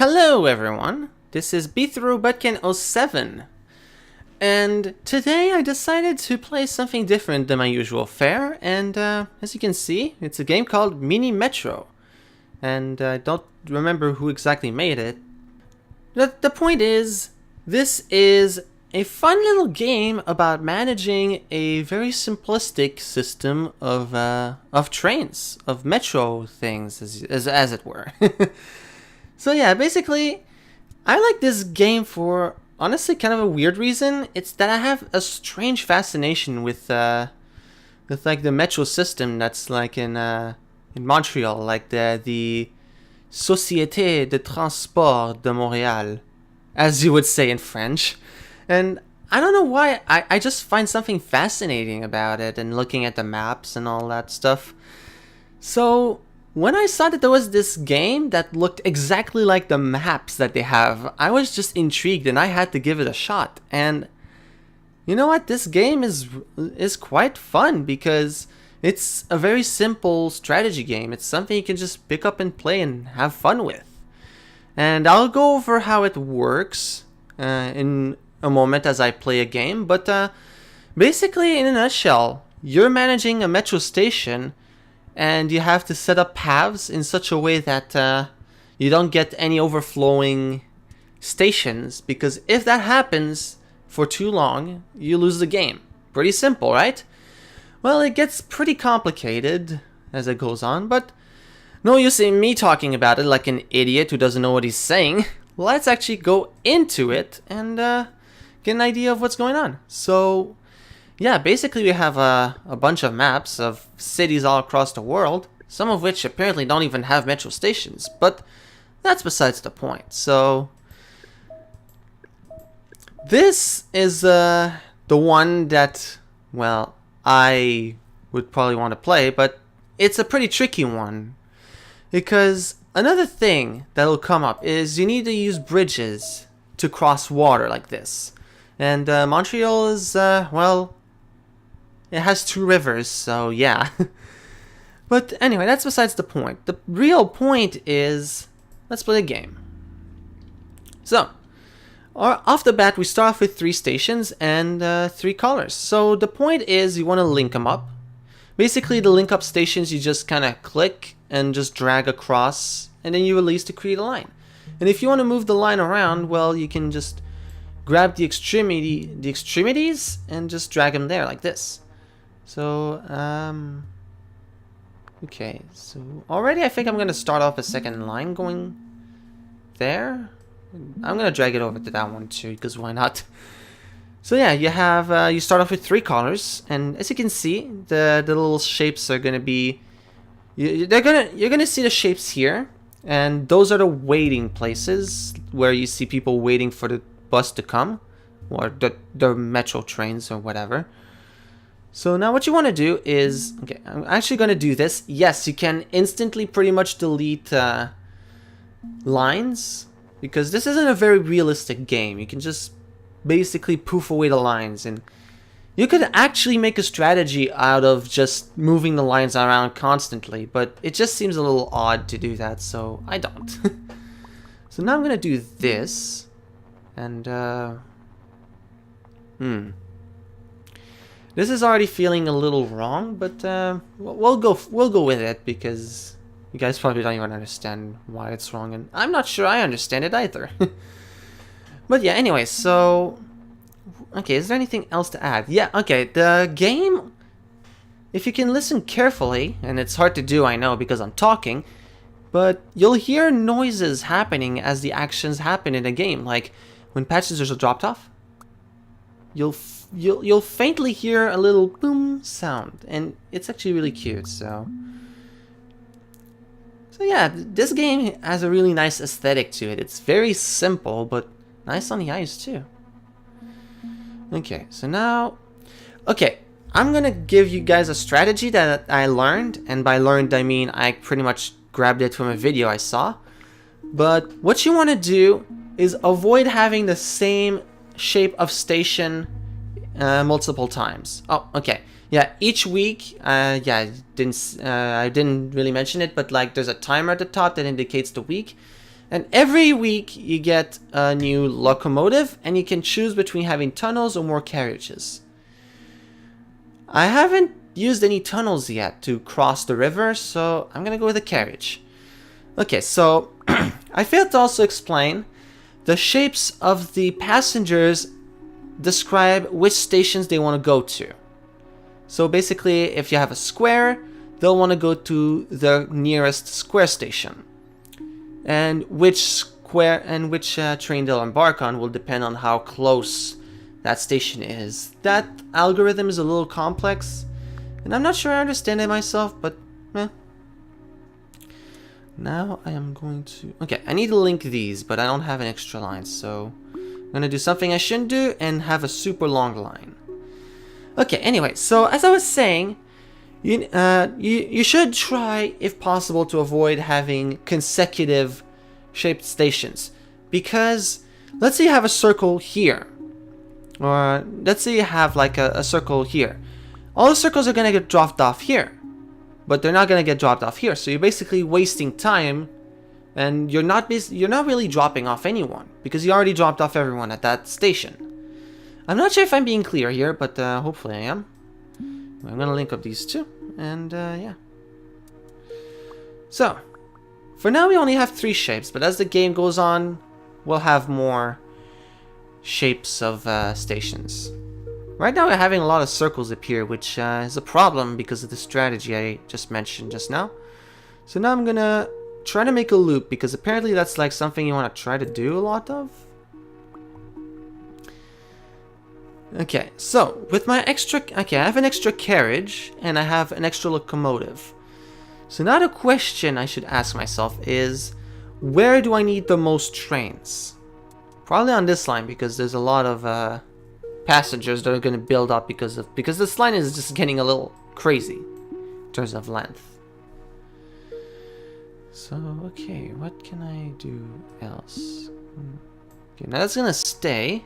Hello everyone, this is BThroughButkin07, and today I decided to play something different than my usual fare, and as you can see, it's a game called Mini Metro, and I don't remember who exactly made it. The point is, this is a fun little game about managing a very simplistic system of trains, of metro things, as it were. So yeah, basically, I like this game for honestly kind of a weird reason. It's that I have a strange fascination with like the metro system that's like in Montreal, like the Société de Transport de Montréal, as you would say in French. And I don't know why, I just find something fascinating about it and looking at the maps and all that stuff. So when I saw that there was this game that looked exactly like the maps that they have, I was just intrigued and I had to give it a shot. And you know what? This game is quite fun because it's a very simple strategy game. It's something you can just pick up and play and have fun with. And I'll go over how it works in a moment as I play a game. But basically, in a nutshell, you're managing a metro station, and you have to set up paths in such a way that you don't get any overflowing stations, because if that happens for too long, you lose the game. Pretty simple, right? Well, it gets pretty complicated as it goes on, but no use in me talking about it like an idiot who doesn't know what he's saying. Let's actually go into it and get an idea of what's going on. So yeah, basically we have a bunch of maps of cities all across the world, some of which apparently don't even have metro stations, but that's besides the point. So this is the one that, well, I would probably want to play, but it's a pretty tricky one, because another thing that'll come up is you need to use bridges to cross water like this. And Montreal is, well, it has two rivers, so yeah. But anyway, that's besides the point. The real point is, let's play the game. So, off the bat, we start off with 3 stations and 3 colors. So the point is, you want to link them up. Basically, the link up stations, you just kind of click and just drag across, and then you release to create a line. And if you want to move the line around, well, you can just grab the extremities and just drag them there like this. So, okay, so already I think I'm going to start off a second line going there. I'm going to drag it over to that one too, because why not? So yeah, you have, you start off with 3 colors, and as you can see, the little shapes are going to be, you're going to see the shapes here, and those are the waiting places where you see people waiting for the bus to come, or the metro trains or whatever. So now what you want to do is, okay, I'm actually going to do this. Yes, you can instantly pretty much delete lines, because this isn't a very realistic game. You can just basically poof away the lines, and you could actually make a strategy out of just moving the lines around constantly, but it just seems a little odd to do that, so I don't. So now I'm going to do this, and this is already feeling a little wrong, but we'll go with it, because you guys probably don't even understand why it's wrong, and I'm not sure I understand it either. But yeah, anyway, so okay, is there anything else to add? Yeah, okay, the game, if you can listen carefully, and it's hard to do, I know, because I'm talking, but you'll hear noises happening as the actions happen in the game, like when passengers are dropped off. You'll faintly hear a little boom sound, and it's actually really cute. So yeah, this game has a really nice aesthetic to it. It's very simple, but nice on the eyes too. Okay, so now, okay, I'm gonna give you guys a strategy that I learned, and by learned I mean I pretty much grabbed it from a video I saw. But what you want to do is avoid having the same shape of station multiple times. Oh, okay. Yeah, each week, yeah, I didn't really mention it, but like there's a timer at the top that indicates the week, And every week you get a new locomotive, and you can choose between having tunnels or more carriages. I haven't used any tunnels yet to cross the river, so I'm gonna go with a carriage. Okay, so I failed to also explain the shapes of the passengers describe which stations they want to go to. So basically, if you have a square, they'll want to go to the nearest square station. And which train they'll embark on will depend on how close that station is. That algorithm is a little complex, and I'm not sure I understand it myself, but eh. Now I am going to... Okay, I need to link these, but I don't have an extra line, so I'm going to do something I shouldn't do and have a super long line. Okay, anyway, so as I was saying, you should try, if possible, to avoid having consecutive shaped stations. Because, let's say you have a circle here. Or, let's say you have like a circle here. All the circles are going to get dropped off here. But they're not going to get dropped off here. So you're basically wasting time. And you're not really dropping off anyone. Because you already dropped off everyone at that station. I'm not sure if I'm being clear here, but hopefully I am. I'm going to link up these two. And yeah. So, for now we only have 3 shapes, but as the game goes on, we'll have more shapes of stations. Right now we're having a lot of circles appear, which is a problem because of the strategy I just mentioned just now. So now I'm going to try to make a loop, because apparently that's like something you want to try to do a lot of. Okay, so with my extra... Okay, I have an extra carriage, and I have an extra locomotive. So now the question I should ask myself is, where do I need the most trains? Probably on this line, because there's a lot of passengers that are going to build up because this line is just getting a little crazy in terms of length. So, okay, what can I do else? Okay, now that's going to stay.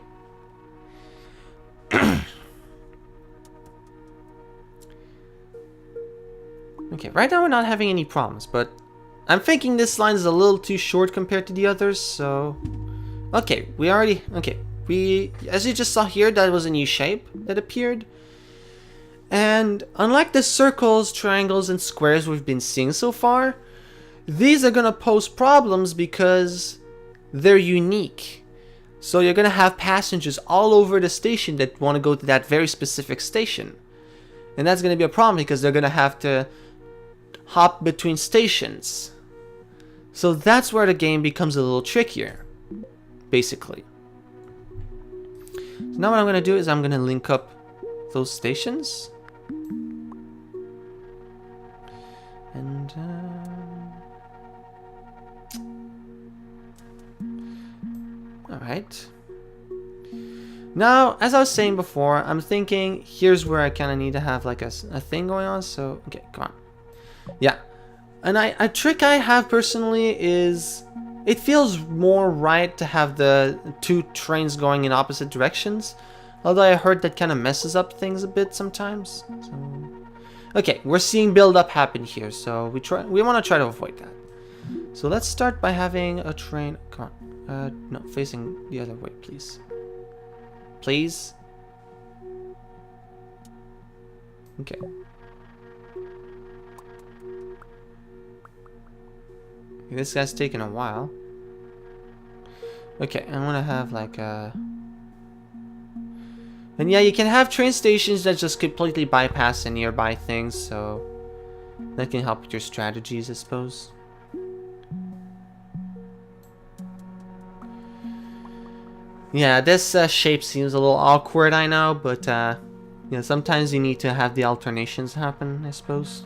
Okay, right now we're not having any problems, but I'm thinking this line is a little too short compared to the others, so... Okay, as you just saw here, that was a new shape that appeared. And unlike the circles, triangles, and squares we've been seeing so far, these are gonna pose problems because they're unique. So you're gonna have passengers all over the station that want to go to that very specific station. And that's gonna be a problem because they're gonna have to hop between stations. So that's where the game becomes a little trickier, basically. So now what I'm gonna do is I'm gonna link up those stations. And alright. Now, as I was saying before, I'm thinking here's where I kind of need to have like a thing going on. So, okay, come on. Yeah. And a trick I have personally is it feels more right to have the 2 trains going in opposite directions. Although I heard that kind of messes up things a bit sometimes. So, okay, we're seeing build up happen here, so we want to try to avoid that. So let's start by having a train. Come on. No, facing the other way, please. Please. Okay. This guy's taking a while. Okay, I'm gonna have like a... And yeah, you can have train stations that just completely bypass the nearby things, so that can help with your strategies, I suppose. Yeah, this shape seems a little awkward, I know, but yeah, sometimes you need to have the alternations happen, I suppose.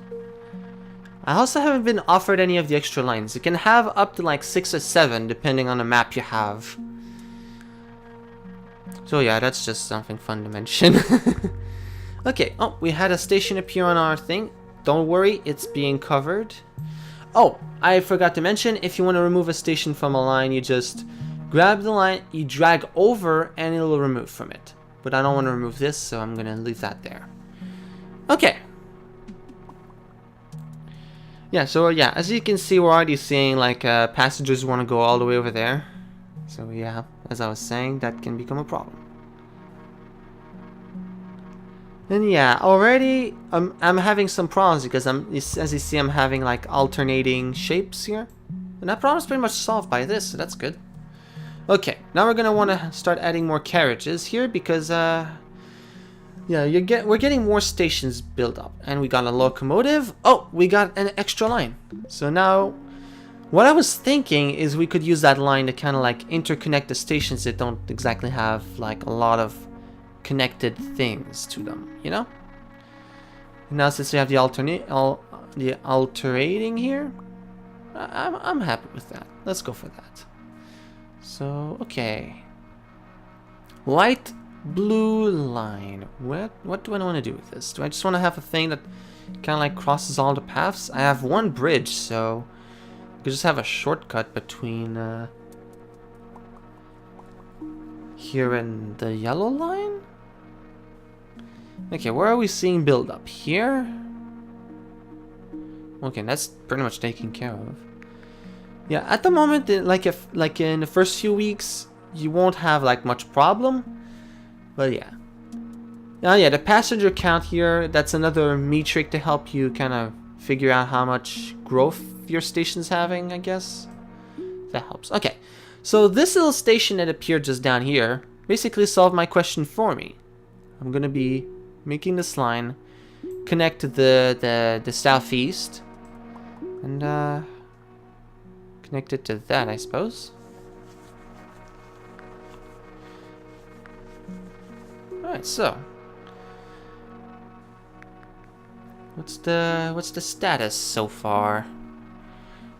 I also haven't been offered any of the extra lines. You can have up to like 6 or 7, depending on the map you have. So yeah, that's just something fun to mention. Okay, oh, we had a station appear on our thing. Don't worry, it's being covered. Oh, I forgot to mention, if you want to remove a station from a line, you just grab the line, you drag over, and it'll remove from it. But I don't want to remove this, so I'm going to leave that there. Okay. Yeah, so yeah, as you can see, we're already seeing like passengers want to go all the way over there. So yeah, as I was saying, that can become a problem. And yeah, already I'm having some problems because as you see, I'm having like alternating shapes here. And that problem's pretty much solved by this, so that's good. Okay, now we're gonna want to start adding more carriages here because yeah, we're getting more stations built up, and we got a locomotive. Oh, we got an extra line. So now, what I was thinking is we could use that line to kind of like interconnect the stations that don't exactly have like a lot of connected things to them, you know? And now since we have the alternating here, I'm happy with that. Let's go for that. So okay, light blue line. What do I want to do with this? Do I just want to have a thing that kind of like crosses all the paths? I have one bridge, so I could just have a shortcut between here and the yellow line. Okay, where are we seeing build up? Here? Okay, that's pretty much taken care of. Yeah, at the moment, like in the first few weeks, you won't have like much problem. But yeah. Now yeah, the passenger count here, that's another metric to help you kind of figure out how much growth your station's having, I guess. That helps. Okay, so this little station that appeared just down here basically solved my question for me. I'm gonna be making this line connect to the southeast and connect it to that, I suppose. Alright, so what's the status so far?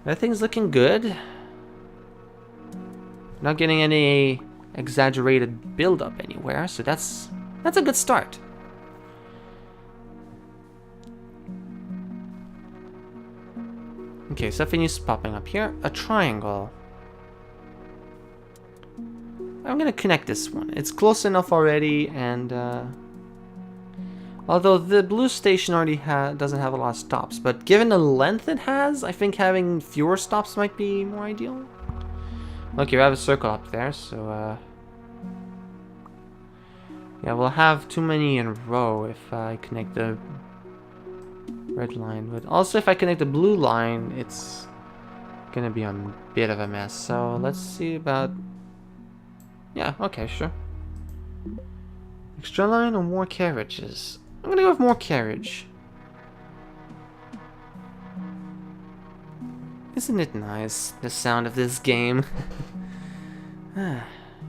Everything's looking good. Not getting any exaggerated build-up anywhere, so that's a good start. Okay, something is popping up here. A triangle. I'm gonna connect this one. It's close enough already, and although the blue station already doesn't have a lot of stops, but given the length it has, I think having fewer stops might be more ideal. Okay, we have a circle up there, so yeah, we'll have too many in a row if I connect the red line. But also if I connect the blue line, it's gonna be a bit of a mess. So let's see about... Yeah, okay, sure. Extra line or more carriages? I'm gonna go with more carriage. Isn't it nice, the sound of this game?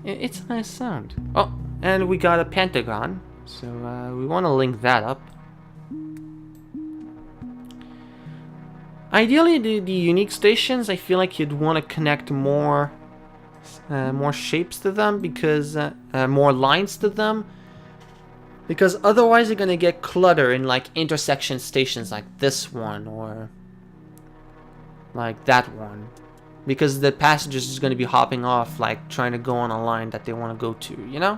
It's a nice sound. Oh, and we got a pentagon, so we want to link that up. Ideally, the unique stations, I feel like you'd want to connect more shapes to them, because more lines to them, because otherwise you're gonna get clutter in like intersection stations like this one or like that one, because the passengers is gonna be hopping off, like trying to go on a line that they want to go to, you know.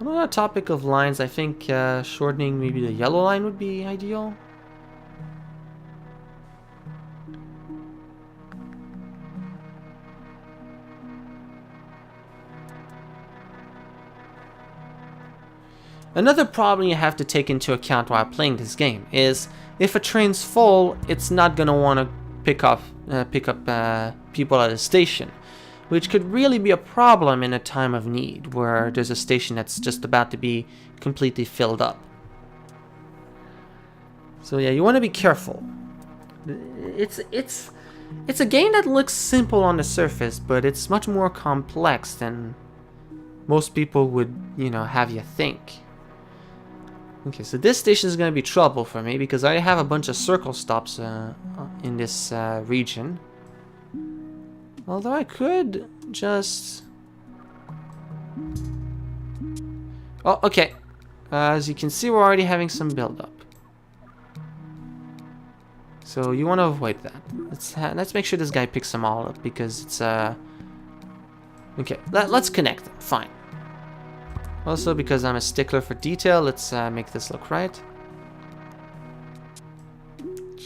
On the topic of lines, I think shortening maybe the yellow line would be ideal. Another problem you have to take into account while playing this game is if a train's full, it's not gonna want to pick up people at a station, which could really be a problem in a time of need where there's a station that's just about to be completely filled up. So yeah, you want to be careful. It's a game that looks simple on the surface, but it's much more complex than most people would, you know, have you think. Okay, so this station is going to be trouble for me because I have a bunch of circle stops in this region. Although I could just... Oh, okay. As you can see, we're already having some build-up. So you want to avoid that. Let's make sure this guy picks them all up because it's... Okay, let's connect them. Fine. Also, because I'm a stickler for detail, let's make this look right.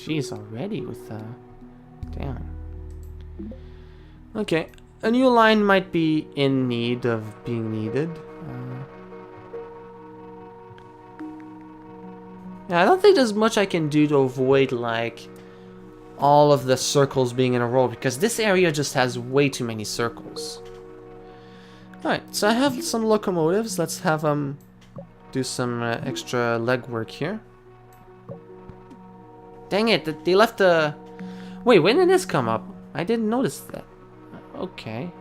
Jeez, already with damn. Okay, a new line might be in need of being needed. Yeah, I don't think there's much I can do to avoid like all of the circles being in a row, because this area just has way too many circles. Alright, so I have some locomotives. Let's have them do some extra legwork here. Dang it, they left the... Wait, when did this come up? I didn't notice that. Okay,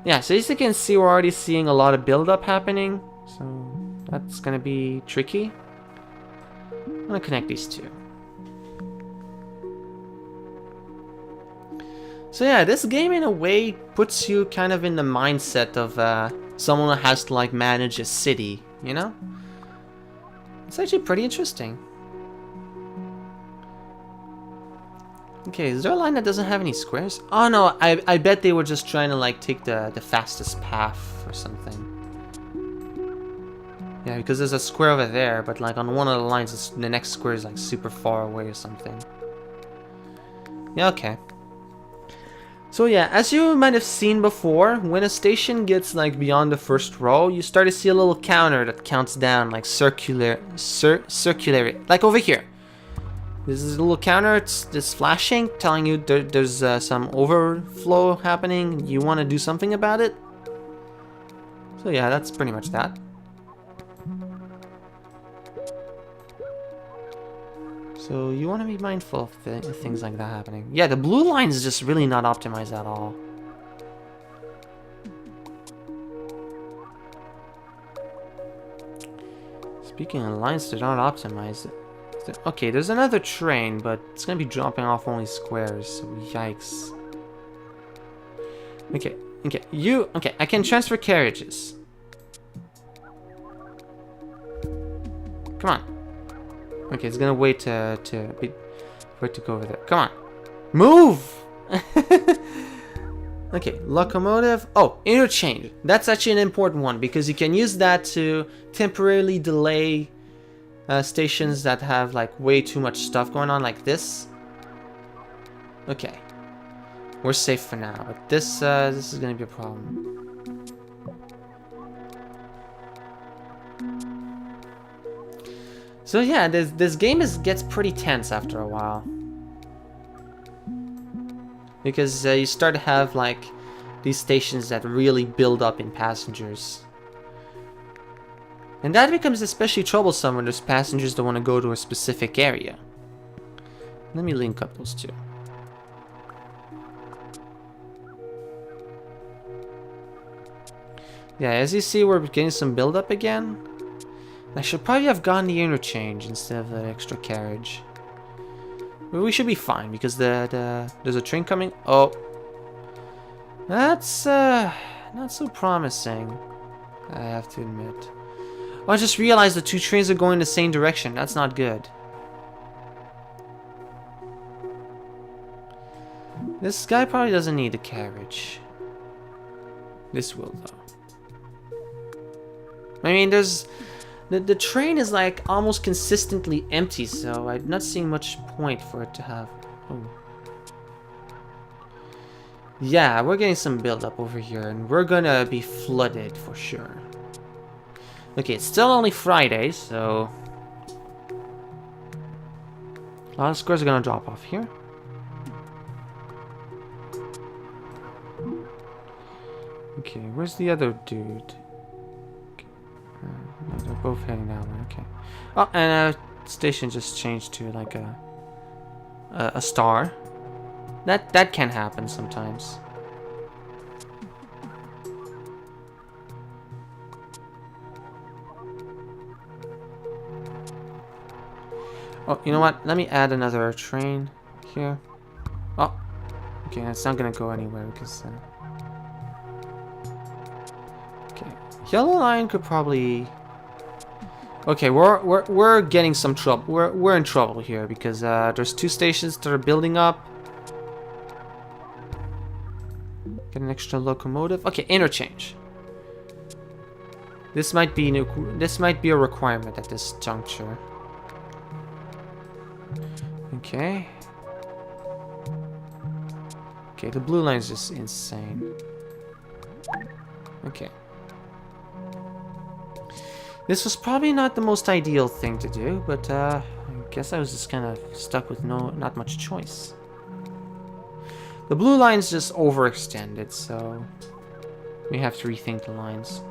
yeah, so as you can see, we're already seeing a lot of build-up happening. So that's gonna be tricky. I'm gonna connect these two. So yeah, this game in a way puts you kind of in the mindset of someone who has to like manage a city, you know? It's actually pretty interesting. Okay, is there a line that doesn't have any squares? Oh no, I bet they were just trying to like take the fastest path or something. Yeah, because there's a square over there, but like on one of the lines, the next square is like super far away or something. Yeah, okay. So yeah, as you might have seen before, when a station gets like beyond the first row, you start to see a little counter that counts down like circular, like over here. This is a little counter, it's just flashing, telling you there's some overflow happening. You want to do something about it. So yeah, that's pretty much that. So you want to be mindful of things like that happening. Yeah, the blue line is just really not optimized at all. Speaking of lines that aren't optimized, okay, there's another train, but it's gonna be dropping off only squares. So yikes. Okay, okay, I can transfer carriages. Come on. Okay, it's gonna wait for it to go over there. Come on, move! Okay, locomotive. Oh, interchange. That's actually an important one because you can use that to temporarily delay stations that have like way too much stuff going on, like this. Okay, we're safe for now, but this is gonna be a problem. So yeah, this game gets pretty tense after a while. Because you start to have like these stations that really build up in passengers. And that becomes especially troublesome when there's passengers that want to go to a specific area. Let me link up those two. Yeah, as you see, we're getting some build up again. I should probably have gotten the interchange instead of the extra carriage. But we should be fine because there's a train coming. Oh, that's not so promising, I have to admit. Oh, I just realized the two trains are going the same direction. That's not good. This guy probably doesn't need a carriage. This will though. I mean, the train is like almost consistently empty, so I'm not seeing much point for it to have. Oh. Yeah, we're getting some build-up over here, and we're gonna be flooded for sure. Okay, it's still only Friday, so a lot of squares are gonna drop off here. Okay, where's the other dude? No, they're both heading that way. Okay. Oh, and station just changed to like a star. That can happen sometimes. Oh, you know what? Let me add another train here. Oh, okay. It's not gonna go anywhere because. Okay, yellow line could probably. Okay, we're getting some trouble. We're in trouble here because there's two stations that are building up. Get an extra locomotive. Okay, interchange. This might be a requirement at this juncture. Okay. Okay, the blue line is just insane. Okay. This was probably not the most ideal thing to do, but I guess I was just kind of stuck with not much choice. The blue line's just overextended, so we have to rethink the lines.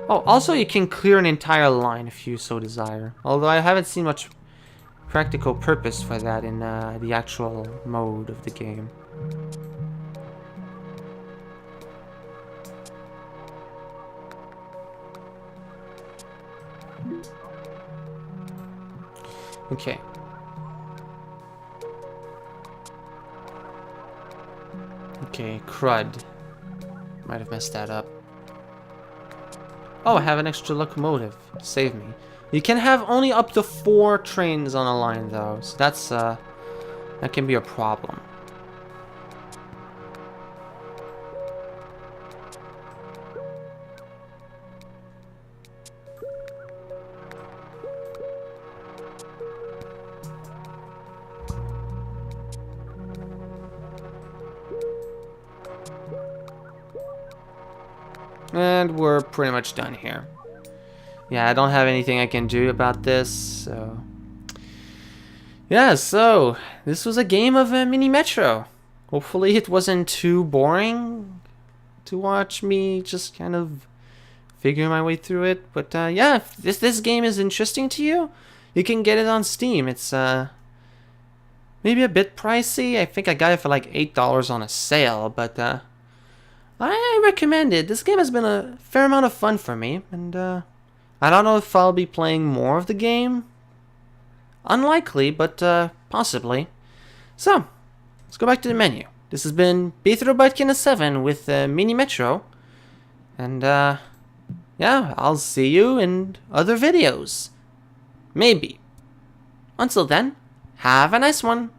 Oh, also you can clear an entire line if you so desire. Although I haven't seen much practical purpose for that in the actual mode of the game. Okay. Okay, crud. Might have messed that up. Oh, I have an extra locomotive. Save me. You can have only up to 4 trains on a line, though, so that's that can be a problem. And we're pretty much done here. Yeah, I don't have anything I can do about this, so... Yeah, so this was a game of Mini Metro. Hopefully it wasn't too boring to watch me just kind of figure my way through it. But yeah, if this game is interesting to you, you can get it on Steam. It's maybe a bit pricey. I think I got it for like $8 on a sale, but I recommend it. This game has been a fair amount of fun for me, and I don't know if I'll be playing more of the game. Unlikely, but possibly. So, let's go back to the menu. This has been B3Butkin7 with Mini Metro, and yeah, I'll see you in other videos. Maybe. Until then, have a nice one.